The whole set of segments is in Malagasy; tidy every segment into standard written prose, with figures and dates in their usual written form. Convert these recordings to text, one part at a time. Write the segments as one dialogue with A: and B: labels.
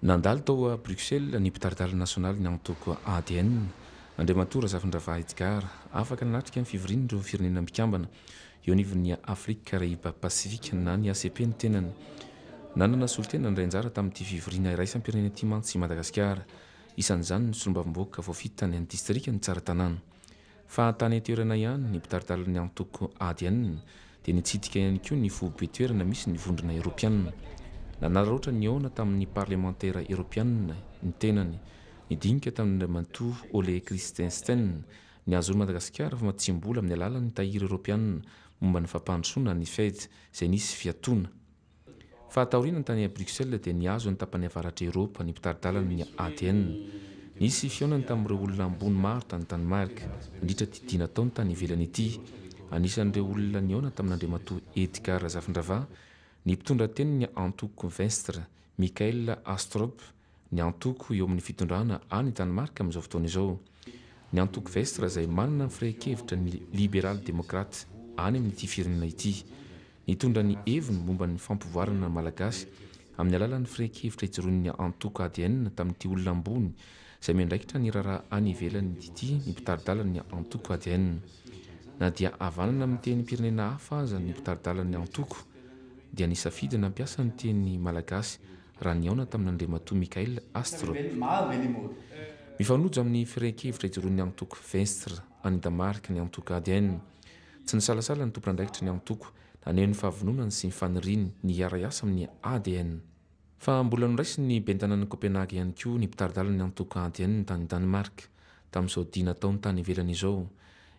A: Nandalo tao a Bruxelles ny mpitaridala nasionaly ny antoko ADN Andriamatora Zafindrava Edgar afaka nanatrika ny fivoriana ireo firenena mikambana eo anivon'ny Afrika Karaïba Pasifika na ny ACP ny tenany. Nanana solotena ny Rainjara tamin'ity fivoriana iraisam-pirenena ity mantsy Madagasikara. Isan'izany ny solombavamboaka voafita ny distrika ny tsara tanàna. Fa tany toerana ihany ny mpitaridala ny antoko ADN dia nitsidika ihany koa ny fobe-toerana misy ny vondrona Eoropiana. Nanararaotra ny eona tamin'ny parlementaire Eoropiana ny tenany, nidinika tamin'ny Mantoux Ole Christensen ny azony Madagasikara fa matsimbola amin'ny alalan'ny tahiry Eoropiana momba ny fampandrosoana ny FED izay nisy fiatoana. Fa taoriana tany a Bruxelles dia niazo ny tapany avaratra Eropa ny mpitaridala ny ADN. Nisy fionany tamin'ireo olona ambony maro tany Danemark mandritra didina taona tany ivelany ity. Anisan'ireo olona niaona tamin'Andriamato Edgar Zafindrava ny mpitondra teny ny antoko Vestre Mikael Astrup, ny antoko eo amin'ny fitondrana any Danemark amin'izao fotoana izao. Ny antoko Vestre izay manana ny firaisan-kevitra ny libéral démocrate any amin'ity firenena ity. Nitondra ny heviny momba ny fampivoarana malagasy amin'ny alalan'ny firaisan-kevitra ijoroan'ny antoko ADN tamin'ity olona ambony izay miandraikitra ny raharaha any ivelany ity ny mpitaridala ny antoko ADN. Na dia havanana amin'ny teny pirenena hafa aza ny mpitaridala ny antoko dia nisafidy nampiasa ny teny malagasy raha niaona tamin'Andriamato Mikael Astrup. Mifanojo amin'ny firaisan-kevitra ijoroan'ny antoko Vestre any Danemark ny antoko ADN. Tsy nisalasala ny tompon'andraikitra ny antoko naneho ny fahavononany sy ny faniriany ny hiara-iasa amin'ny ADN. Fa mbola noraisy ny bentanan'ny Copenhague ihany koa ny mpitaridala ny antoko ADN tany Danemark tamin'izao dina taona tany ivelany izao.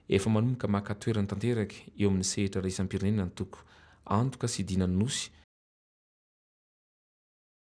A: Efa manomboka maka toerana tanteraka eo amin'ny sehatra raisam-pirenena ny antoko antoka sy dina nosy